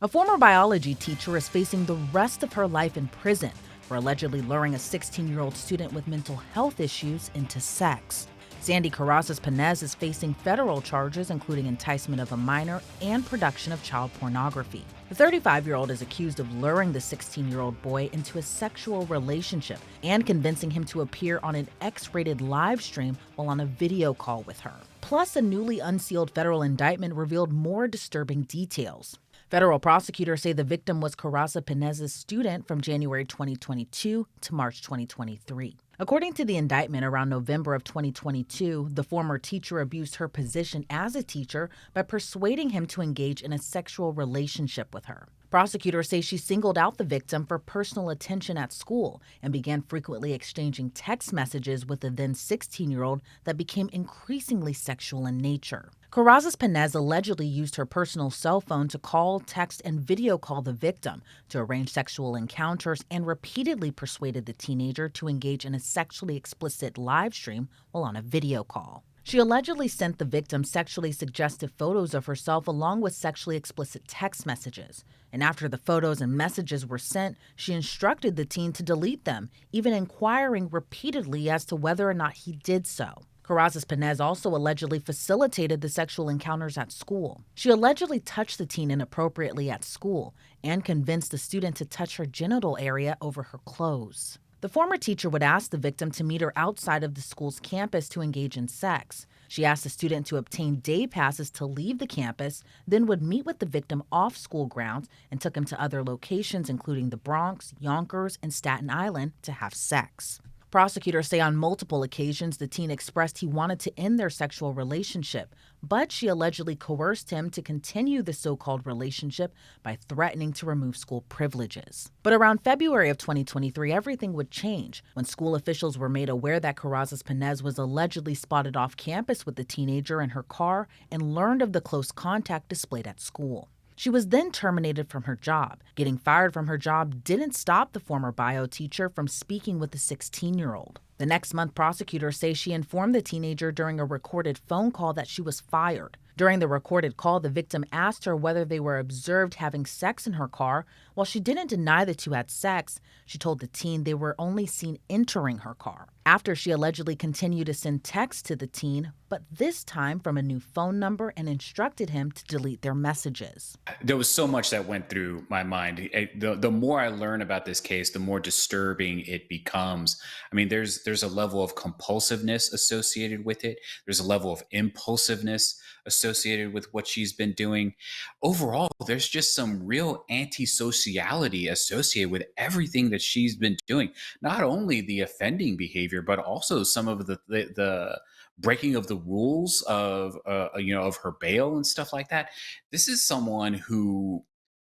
A former biology teacher is facing the rest of her life in prison for allegedly luring a 16-year-old student with mental health issues into sex. Sandy Carazas-Pinez is facing federal charges including enticement of a minor and production of child pornography. The 35-year-old is accused of luring the 16-year-old boy into a sexual relationship and convincing him to appear on an X-rated live stream while on a video call with her. Plus, a newly unsealed federal indictment revealed more disturbing details. Federal prosecutors say the victim was Carazas-Pinez's student from January 2022 to March 2023. According to the indictment, around November of 2022, the former teacher abused her position as a teacher by persuading him to engage in a sexual relationship with her. Prosecutors say she singled out the victim for personal attention at school and began frequently exchanging text messages with the then 16-year-old that became increasingly sexual in nature. Carazas-Pinez allegedly used her personal cell phone to call, text, and video call the victim to arrange sexual encounters and repeatedly persuaded the teenager to engage in a sexually explicit live stream while on a video call. She allegedly sent the victim sexually suggestive photos of herself along with sexually explicit text messages. And after the photos and messages were sent, she instructed the teen to delete them, even inquiring repeatedly as to whether or not he did so. Carazas-Pinez also allegedly facilitated the sexual encounters at school. She allegedly touched the teen inappropriately at school and convinced the student to touch her genital area over her clothes. The former teacher would ask the victim to meet her outside of the school's campus to engage in sex. She asked the student to obtain day passes to leave the campus, then would meet with the victim off school grounds and took him to other locations including the Bronx, Yonkers, and Staten Island to have sex. Prosecutors say on multiple occasions the teen expressed he wanted to end their sexual relationship, but she allegedly coerced him to continue the so-called relationship by threatening to remove school privileges. But around February of 2023, everything would change when school officials were made aware that Carazas-Pinez was allegedly spotted off campus with the teenager in her car and learned of the close contact displayed at school. She was then terminated from her job. Getting fired from her job didn't stop the former bio teacher from speaking with the 16-year-old. The next month, prosecutors say she informed the teenager during a recorded phone call that she was fired. During the recorded call, the victim asked her whether they were observed having sex in her car. While she didn't deny the two had sex, she told the teen they were only seen entering her car. After she allegedly continued to send texts to the teen, but this time from a new phone number and instructed him to delete their messages. There was so much that went through my mind. The more I learn about this case, the more disturbing it becomes. I mean, there's a level of compulsiveness associated with it. There's a level of impulsiveness associated with what she's been doing. Overall, there's just some real antisociality associated with everything that she's been doing. Not only the offending behavior, but also some of the breaking of the rules of of her bail and stuff like that. This is someone who,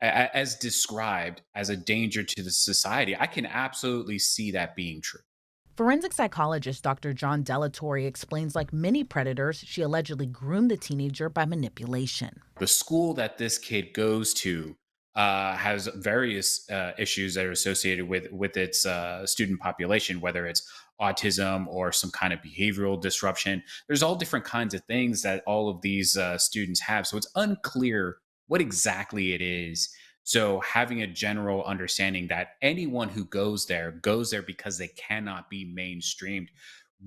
as described as a danger to the society. I can absolutely see that being true. Forensic psychologist Dr. John Delatorre explains like many predators, she allegedly groomed the teenager by manipulation. The school that this kid goes to has various issues that are associated with its student population, whether it's autism or some kind of behavioral disruption. There's all different kinds of things that all of these students have. So it's unclear what exactly it is. So having a general understanding that anyone who goes there because they cannot be mainstreamed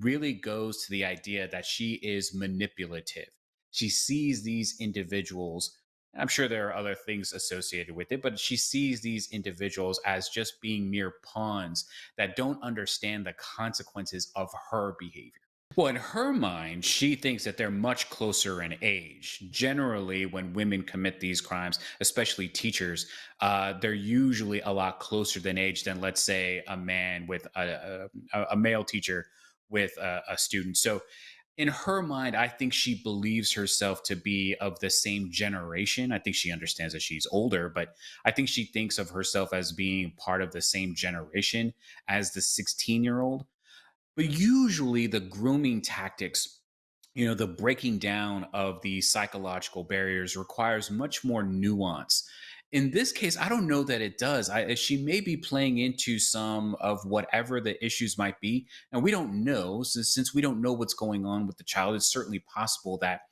really goes to the idea that she is manipulative. She sees these individuals. I'm sure there are other things associated with it, but she sees these individuals as just being mere pawns that don't understand the consequences of her behavior. Well, in her mind, she thinks that they're much closer in age. Generally, when women commit these crimes, especially teachers, they're usually a lot closer than age than, let's say, a man with a male teacher with a student. So in her mind, I think she believes herself to be of the same generation. I think she understands that she's older, but I think she thinks of herself as being part of the same generation as the 16-year-old. But usually, the grooming tactics, the breaking down of the psychological barriers requires much more nuance. In this case, I don't know that it does. She may be playing into some of whatever the issues might be, and we don't know. Since we don't know what's going on with the child, it's certainly possible that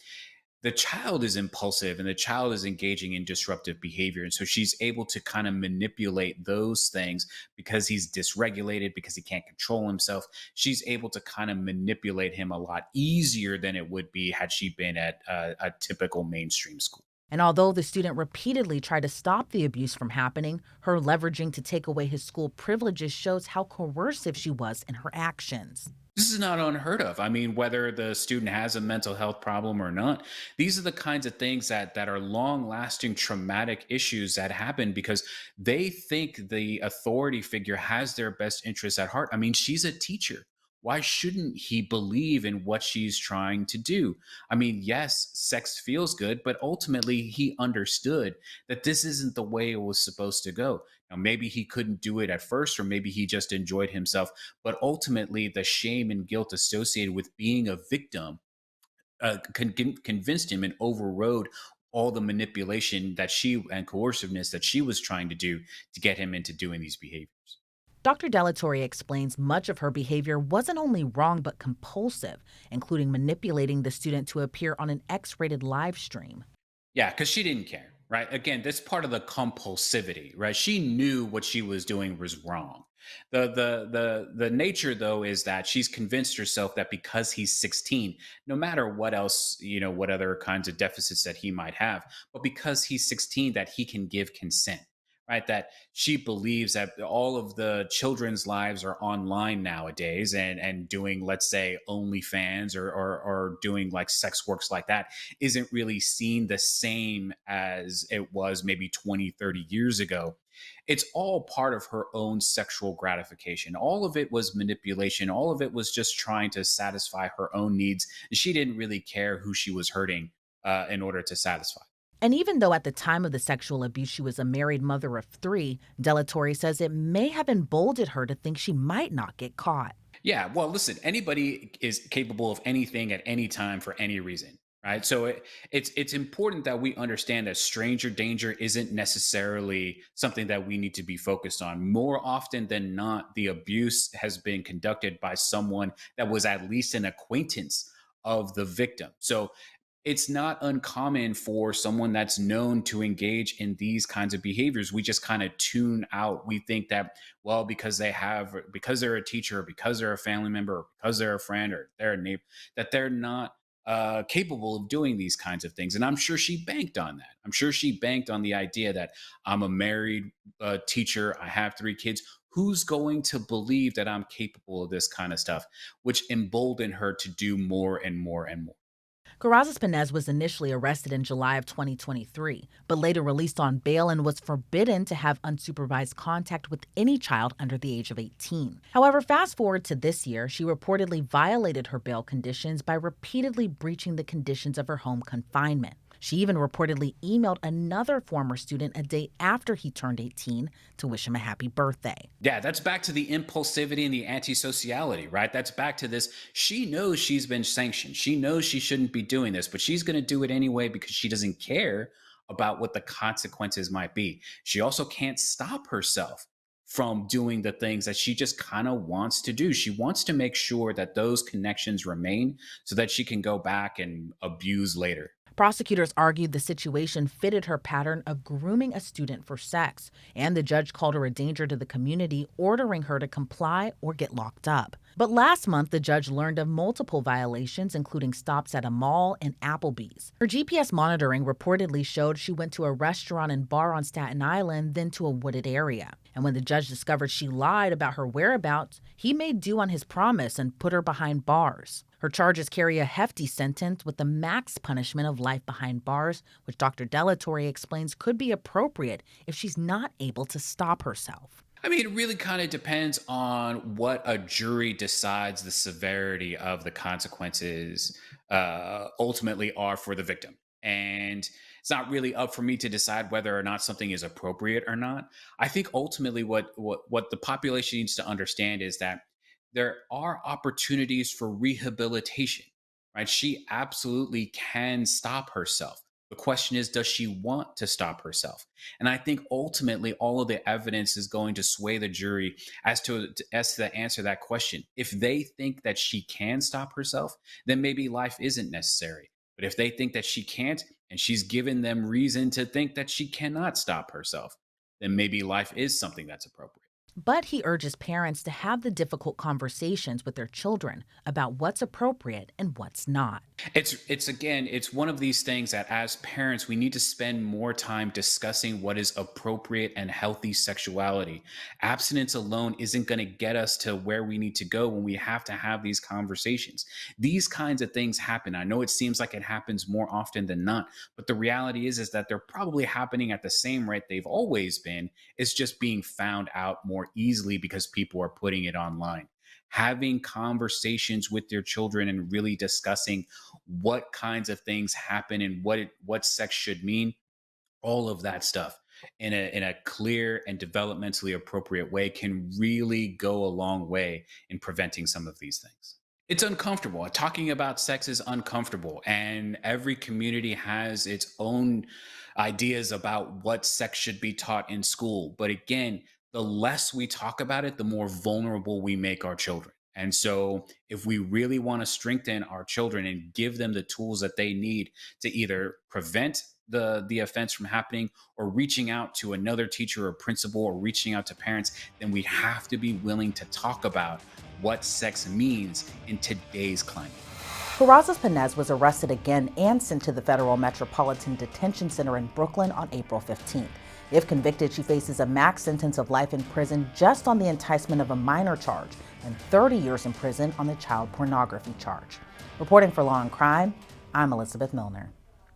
The child is impulsive and the child is engaging in disruptive behavior. And so she's able to kind of manipulate those things because he's dysregulated, because he can't control himself. She's able to kind of manipulate him a lot easier than it would be had she been at a typical mainstream school. And although the student repeatedly tried to stop the abuse from happening, her leveraging to take away his school privileges shows how coercive she was in her actions. This is not unheard of. I mean, whether the student has a mental health problem or not, these are the kinds of things that are long-lasting traumatic issues that happen because they think the authority figure has their best interests at heart. I mean, she's a teacher. Why shouldn't he believe in what she's trying to do? I mean, yes, sex feels good, but ultimately he understood that this isn't the way it was supposed to go. Now, maybe he couldn't do it at first, or maybe he just enjoyed himself, but ultimately the shame and guilt associated with being a victim convinced him and overrode all the manipulation that she and coerciveness that she was trying to do to get him into doing these behaviors. Dr. Delatorre explains much of her behavior wasn't only wrong but compulsive, including manipulating the student to appear on an X rated live stream. Yeah, because she didn't care, right? Again, that's part of the compulsivity, right? She knew what she was doing was wrong. The nature though is that she's convinced herself that because he's 16, no matter what else, what other kinds of deficits that he might have, but because he's 16, that he can give consent. Right, that she believes that all of the children's lives are online nowadays, and doing, let's say, OnlyFans or doing like sex works like that isn't really seen the same as it was maybe 20, 30 years ago. It's all part of her own sexual gratification. All of it was manipulation. All of it was just trying to satisfy her own needs. And she didn't really care who she was hurting in order to satisfy. And even though at the time of the sexual abuse she was a married mother of three, Delatorre says it may have emboldened her to think she might not get caught. Yeah, well, listen, anybody is capable of anything at any time for any reason, right? So it's important that we understand that stranger danger isn't necessarily something that we need to be focused on. More often than not, the abuse has been conducted by someone that was at least an acquaintance of the victim. So it's not uncommon for someone that's known to engage in these kinds of behaviors. We just kind of tune out. We think that, well, because they're a teacher, or because they're a family member, or because they're a friend, or they're a neighbor, that they're not capable of doing these kinds of things. And I'm sure she banked on that. I'm sure she banked on the idea that I'm a married teacher, I have three kids. Who's going to believe that I'm capable of this kind of stuff? Which emboldened her to do more and more and more. Carazas-Pinez was initially arrested in July of 2023, but later released on bail and was forbidden to have unsupervised contact with any child under the age of 18. However, fast forward to this year, she reportedly violated her bail conditions by repeatedly breaching the conditions of her home confinement. She even reportedly emailed another former student a day after he turned 18 to wish him a happy birthday. Yeah, that's back to the impulsivity and the antisociality, right? That's back to this. She knows she's been sanctioned. She knows she shouldn't be doing this, but she's going to do it anyway because she doesn't care about what the consequences might be. She also can't stop herself from doing the things that she just kind of wants to do. She wants to make sure that those connections remain so that she can go back and abuse later. Prosecutors argued the situation fitted her pattern of grooming a student for sex, and the judge called her a danger to the community, ordering her to comply or get locked up. But last month, the judge learned of multiple violations, including stops at a mall and Applebee's. Her GPS monitoring reportedly showed she went to a restaurant and bar on Staten Island, then to a wooded area. And when the judge discovered she lied about her whereabouts, he made do on his promise and put her behind bars. Her charges carry a hefty sentence with the max punishment of life behind bars, which Dr. Delatorre explains could be appropriate if she's not able to stop herself. I mean, it really kind of depends on what a jury decides the severity of the consequences ultimately are for the victim. And it's not really up for me to decide whether or not something is appropriate or not. I think ultimately what the population needs to understand is that there are opportunities for rehabilitation, right? She absolutely can stop herself. The question is, does she want to stop herself? And I think ultimately all of the evidence is going to sway the jury as to answer that question. If they think that she can stop herself, then maybe life isn't necessary. But if they think that she can't, and she's given them reason to think that she cannot stop herself, then maybe life is something that's appropriate. But he urges parents to have the difficult conversations with their children about what's appropriate and what's not. It's again, it's one of these things that as parents, we need to spend more time discussing what is appropriate and healthy sexuality. Abstinence alone isn't going to get us to where we need to go when we have to have these conversations. These kinds of things happen. I know it seems like it happens more often than not, but the reality is that they're probably happening at the same rate they've always been. It's just being found out more easily because people are putting it online. Having conversations with your children and really discussing what kinds of things happen and what sex should mean, all of that stuff in a clear and developmentally appropriate way can really go a long way in preventing some of these things. It's uncomfortable. Talking about sex is uncomfortable, and every community has its own ideas about what sex should be taught in school. But again, the less we talk about it, the more vulnerable we make our children. And so, if we really want to strengthen our children and give them the tools that they need to either prevent the offense from happening or reaching out to another teacher or principal or reaching out to parents, then we have to be willing to talk about what sex means in today's climate. Carazas-Pinez was arrested again and sent to the Federal Metropolitan Detention Center in Brooklyn on April 15th. If convicted, she faces a max sentence of life in prison just on the enticement of a minor charge and 30 years in prison on the child pornography charge. Reporting for Law&Crime, I'm Elizabeth Millner.